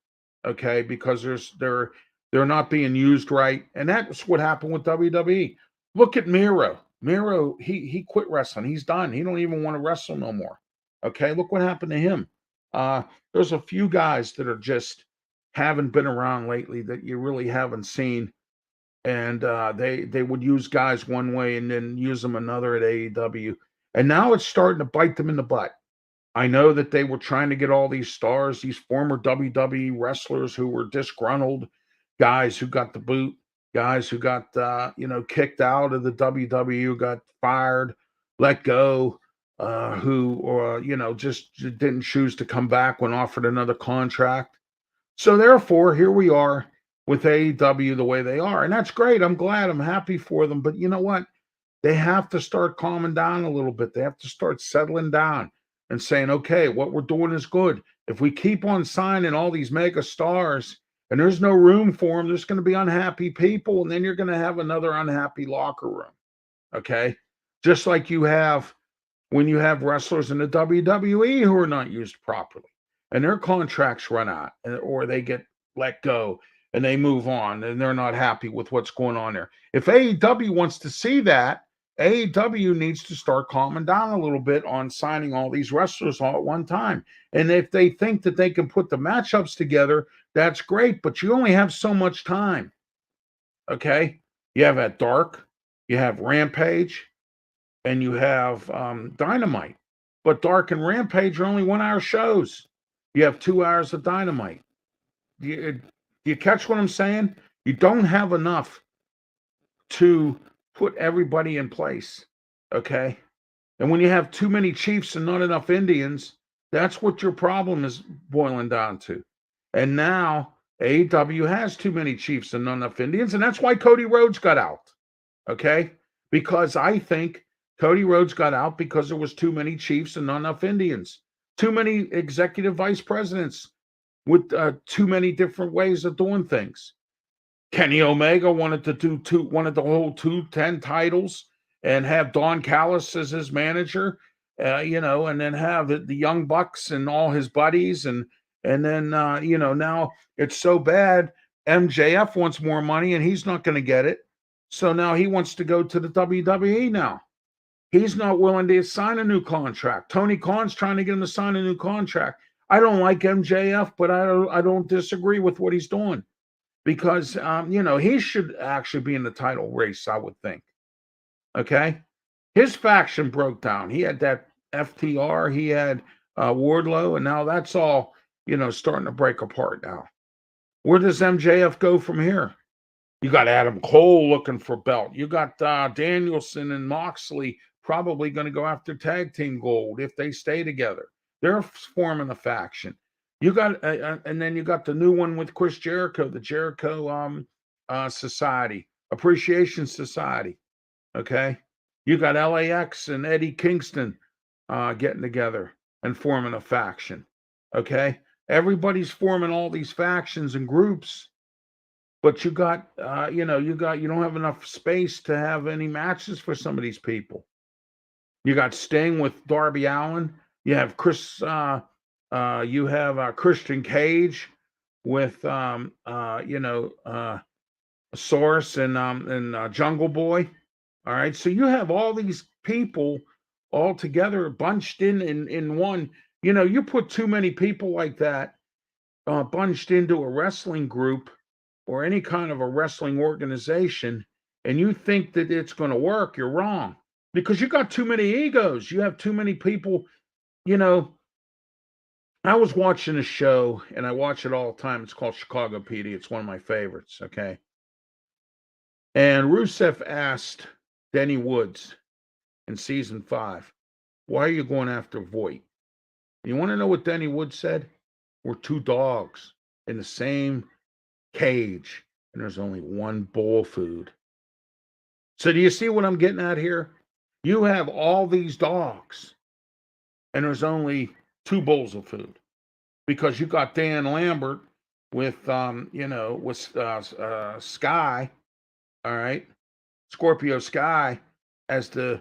S1: okay, because they're not being used right, and that's what happened with WWE. Look at Miro. Miro, he quit wrestling. He's done. He don't even want to wrestle no more. Okay, look what happened to him. There's a few guys that are just haven't been around lately that you really haven't seen, and they would use guys one way and then use them another at AEW, and now it's starting to bite them in the butt. I know that they were trying to get all these stars, these former WWE wrestlers who were disgruntled, guys who got the boot, guys who got kicked out of the WWE, got fired, let go, who or just didn't choose to come back when offered another contract. So therefore, here we are with AEW the way they are, and that's great. I'm glad. I'm happy for them. But you know what? They have to start calming down a little bit. They have to start settling down and saying, okay, what we're doing is good. If we keep on signing all these mega stars and there's no room for them, there's going to be unhappy people, and then you're going to have another unhappy locker room. Okay. Just like you have when you have wrestlers in the WWE who are not used properly and their contracts run out or they get let go and they move on and they're not happy with what's going on there. If AEW wants to see that, AEW needs to start calming down a little bit on signing all these wrestlers all at one time. And if they think that they can put the matchups together, that's great, but you only have so much time. Okay? You have at Dark, you have Rampage, and you have Dynamite. But Dark and Rampage are only 1 hour shows. You have 2 hours of Dynamite. Do you catch what I'm saying? You don't have enough to put everybody in place. Okay. And when you have too many chiefs and not enough Indians, That's what your problem is boiling down to. And now AEW has too many Chiefs and not enough Indians, and that's why Cody Rhodes got out. Okay? Because I think Cody Rhodes got out because there was too many Chiefs and not enough Indians. Too many executive vice presidents with too many different ways of doing things. Kenny Omega wanted to hold 210 titles and have Don Callis as his manager, and then have the Young Bucks and all his buddies, and then now it's so bad. MJF wants more money and he's not going to get it, so now he wants to go to the WWE now. He's not willing to sign a new contract. Tony Khan's trying to get him to sign a new contract. I don't like MJF, but I don't disagree with what he's doing because he should actually be in the title race, I would think. Okay, his faction broke down. He had that FTR, he had Wardlow, and now that's all starting to break apart now. Where does MJF go from here? You got Adam Cole looking for belt. You got Danielson and Moxley probably going to go after tag team gold if they stay together. They're forming a faction. You got, and then you got the new one with Chris Jericho, the Jericho Society, Appreciation Society. Okay, you got LAX and Eddie Kingston getting together and forming a faction. Okay, everybody's forming all these factions and groups, but you don't have enough space to have any matches for some of these people. You got Sting with Darby Allin. You have Christian Cage with Source and Jungle Boy. All right, so you have all these people all together, bunched in one. You put too many people like that bunched into a wrestling group or any kind of a wrestling organization, and you think that it's going to work, you're wrong because you got too many egos. You have too many people. I was watching a show, and I watch it all the time. It's called Chicago PD. It's one of my favorites. Okay. And Rusev asked Denny Woods in season 5, why are you going after Voight? You want to know what Denny Woods said? We're two dogs in the same cage, and there's only one bowl of food. So do you see what I'm getting at here? You have all these dogs, and there's only 2 bowls of food because you got Dan Lambert with Sky, all right, Scorpio Sky as the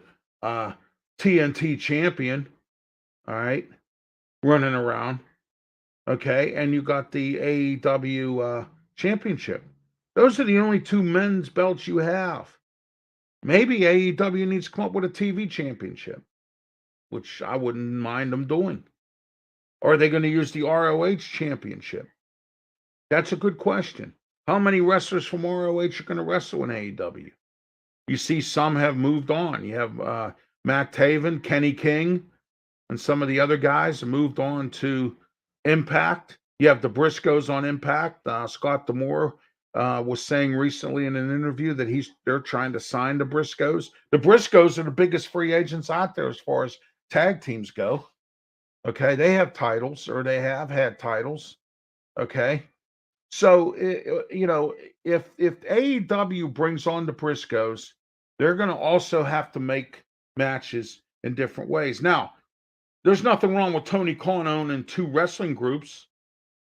S1: TNT champion, all right, running around, okay, and you got the AEW championship. Those are the only 2 men's belts you have. Maybe AEW needs to come up with a TV championship, which I wouldn't mind them doing. Or are they going to use the ROH championship? That's a good question. How many wrestlers from ROH are going to wrestle in AEW? You see some have moved on. You have Matt Taven, Kenny King, and some of the other guys have moved on to Impact. You have the Briscoes on Impact. Scott D'Amore was saying recently in an interview that they're trying to sign the Briscoes. The Briscoes are the biggest free agents out there as far as tag teams go. Okay, they have titles, or they have had titles. Okay, so if AEW brings on the Briscoes, they're going to also have to make matches in different ways. Now, there's nothing wrong with Tony Khan owning 2 wrestling groups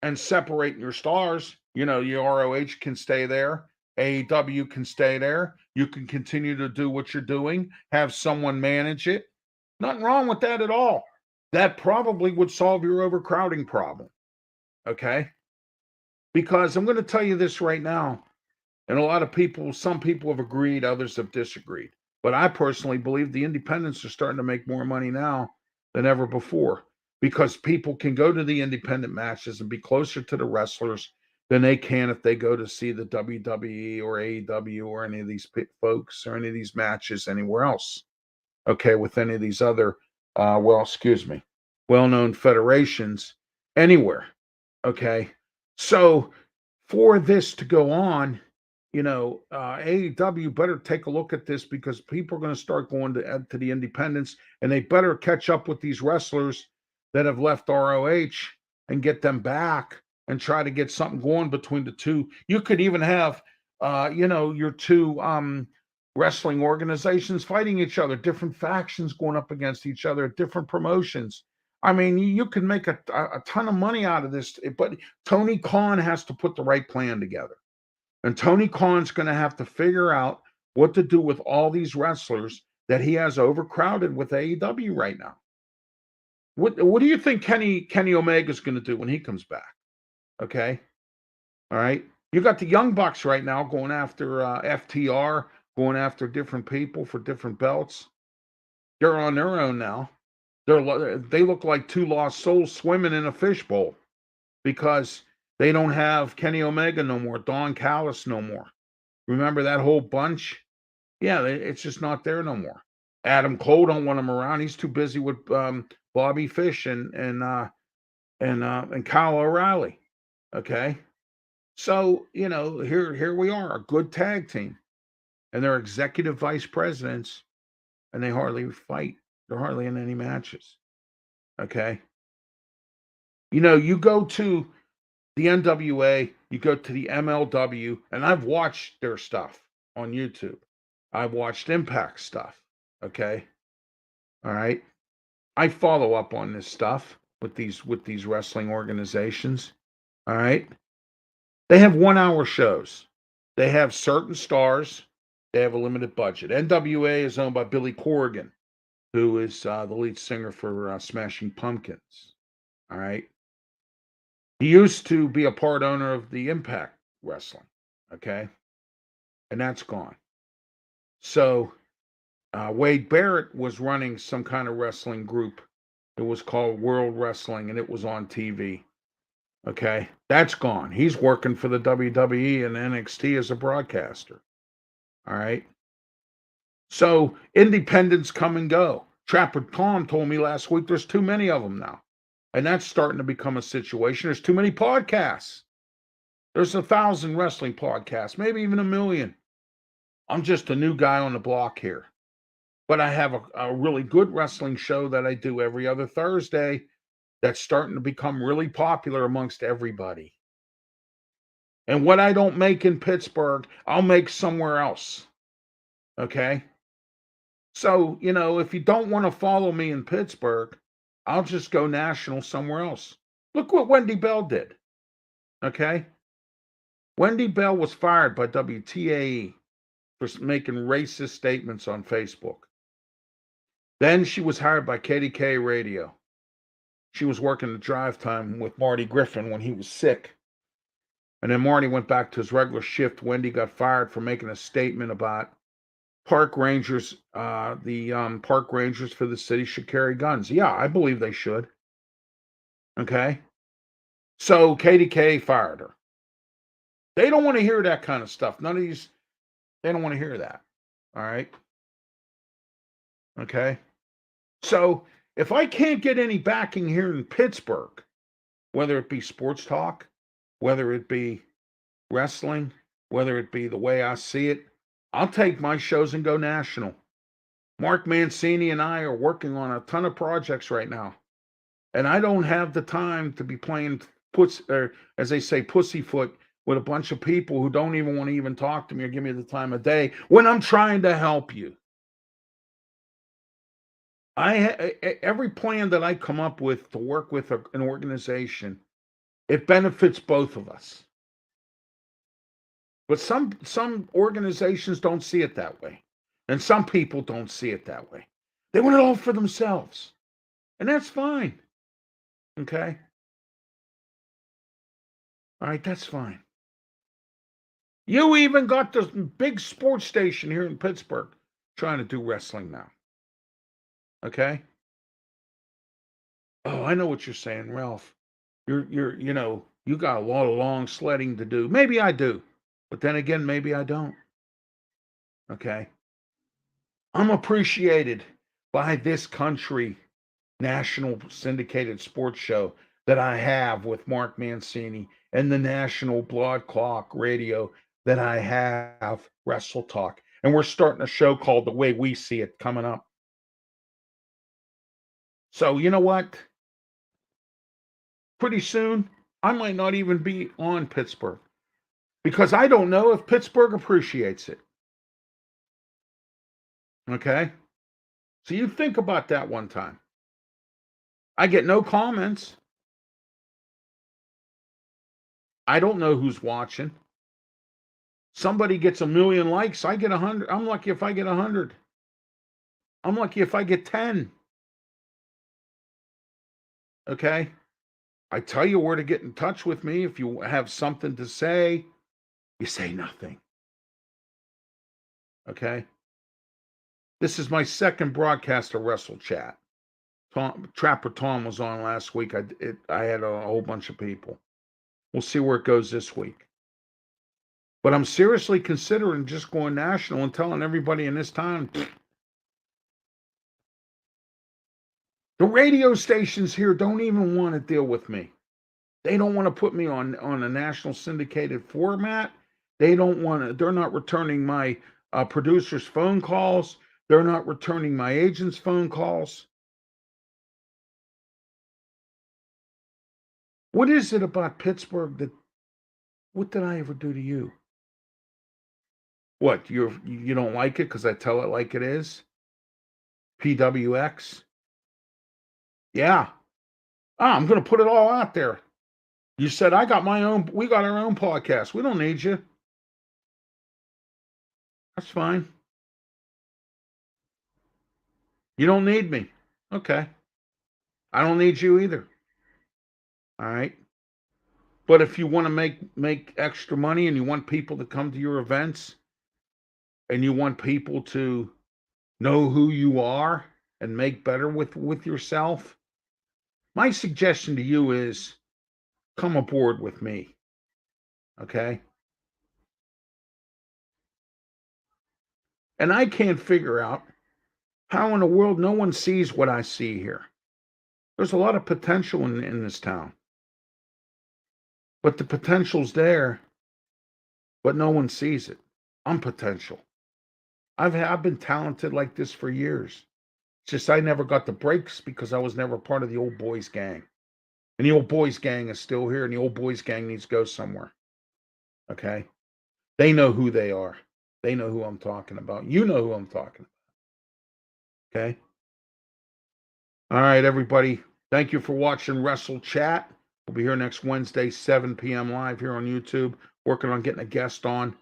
S1: and separating your stars. Your ROH can stay there. AEW can stay there. You can continue to do what you're doing, have someone manage it. Nothing wrong with that at all. That probably would solve your overcrowding problem. Okay? Because I'm going to tell you this right now, and some people have agreed, others have disagreed. But I personally believe the independents are starting to make more money now than ever before because people can go to the independent matches and be closer to the wrestlers than they can if they go to see the WWE or AEW or any of these folks or any of these matches anywhere else. Okay, with any of these other, well-known federations anywhere. Okay, so for this to go on, AEW better take a look at this because people are going to start going to the independents, and they better catch up with these wrestlers that have left ROH and get them back and try to get something going between the two. You could even have, your two wrestling organizations fighting each other, different factions going up against each other, different promotions. I mean, you can make a ton of money out of this, but Tony Khan has to put the right plan together. And Tony Khan's going to have to figure out what to do with all these wrestlers that he has overcrowded with AEW right now. What do you think Kenny Omega is going to do when he comes back? Okay, all right. You got the Young Bucks right now going after FTR, going after different people for different belts. They're on their own now. They look like two lost souls swimming in a fishbowl because they don't have Kenny Omega no more, Don Callis no more. Remember that whole bunch? Yeah, it's just not there no more. Adam Cole don't want him around. He's too busy with Bobby Fish and Kyle O'Reilly. Okay, so here we are, a good tag team, and they're executive vice presidents, and they hardly fight. They're hardly in any matches. Okay, you go to the NWA, you go to the MLW, and I've watched their stuff on YouTube. I've watched Impact stuff. Okay, all right. I follow up on this stuff with these wrestling organizations. All right. They have 1 hour shows. They have certain stars. They have a limited budget. NWA is owned by Billy Corrigan, who is the lead singer for Smashing Pumpkins. All right. He used to be a part owner of the Impact Wrestling. Okay. And that's gone. So Wade Barrett was running some kind of wrestling group. It was called World Wrestling, and it was on TV. Okay, that's gone. He's working for the WWE and NXT as a broadcaster. All right. So independents come and go. Trapper Tom told me last week there's too many of them now. And that's starting to become a situation. There's too many podcasts. There's 1,000 wrestling podcasts, maybe even 1,000,000. I'm just a new guy on the block here. But I have a really good wrestling show that I do every other Thursday that's starting to become really popular amongst everybody. And what I don't make in Pittsburgh, I'll make somewhere else. Okay? So, if you don't want to follow me in Pittsburgh, I'll just go national somewhere else. Look what Wendy Bell did. Okay? Wendy Bell was fired by WTAE for making racist statements on Facebook. Then she was hired by KDK Radio. She was working the drive time with Marty Griffin when he was sick. And then Marty went back to his regular shift. Wendy got fired for making a statement about park rangers. The park rangers for the city should carry guns. Yeah, I believe they should. Okay. So KDK fired her. They don't want to hear that kind of stuff. None of these, they don't want to hear that. All right. Okay. So if I can't get any backing here in Pittsburgh, whether it be sports talk, whether it be wrestling, whether it be the way I see it, I'll take my shows and go national. Mark Mancini and I are working on a ton of projects right now. And I don't have the time to be playing as they say, pussyfoot with a bunch of people who don't even want to even talk to me or give me the time of day when I'm trying to help you. Every plan that I come up with to work with an organization, it benefits both of us. But some organizations don't see it that way. And some people don't see it that way. They want it all for themselves. And that's fine. Okay? All right, that's fine. You even got this big sports station here in Pittsburgh trying to do wrestling now. Okay? Oh, I know what you're saying, Ralph. You got a lot of long sledding to do. Maybe I do. But then again, maybe I don't. Okay? I'm appreciated by this country national syndicated sports show that I have with Mark Mancini and the national Blood Clock radio that I have Wrestle Talk. And we're starting a show called The Way We See It coming up. So you know what? pretty soon, I might not even be on Pittsburgh because I don't know if Pittsburgh appreciates it. Okay? So you think about that one time. I get no comments. I don't know who's watching. Somebody gets 1,000,000 likes. I get 100. I'm lucky if I get 100. I'm lucky if I get 10. Okay? I tell you where to get in touch with me. If you have something to say, you say nothing. Okay? This is my second broadcast of Wrestle Chat. Trapper Tom was on last week. I had a whole bunch of people. We'll see where it goes this week. But I'm seriously considering just going national and telling everybody in this town. The radio stations here don't even want to deal with me. They don't want to put me on a national syndicated format. They're not returning my producers' phone calls. They're not returning my agent's phone calls. What is it about Pittsburgh what did I ever do to you? What, you don't like it because I tell it like it is? PWX? Yeah. I'm going to put it all out there. You said we got our own podcast. We don't need you. That's fine. You don't need me. Okay. I don't need you either. All right. But if you want to make extra money and you want people to come to your events and you want people to know who you are and make better with yourself, my suggestion to you is come aboard with me. Okay? And I can't figure out how in the world no one sees what I see here. There's a lot of potential in this town. But the potential's there, but no one sees it. I'm potential. I've been talented like this for years. It's just I never got the breaks because I was never part of the old boys gang. And the old boys gang is still here, and the old boys gang needs to go somewhere. Okay? They know who they are. They know who I'm talking about. You know who I'm talking about. Okay? All right, everybody. Thank you for watching Wrestle Chat. We'll be here next Wednesday, 7 p.m. live here on YouTube. Working on getting a guest on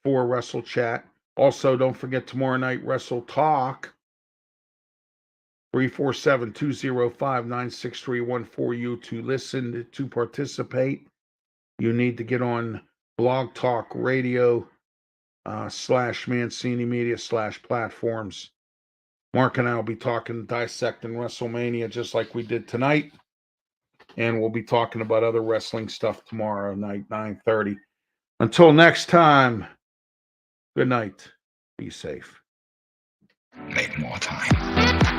S1: for Wrestle Chat. Also, don't forget tomorrow night, Wrestle Talk. 347-205-9631 for you to listen, to participate. You need to get on Blog Talk Radio / Mancini Media / platforms. Mark and I will be talking, dissecting WrestleMania just like we did tonight. And we'll be talking about other wrestling stuff tomorrow night, 9:30. Until next time, good night. Be safe.
S2: Make more time.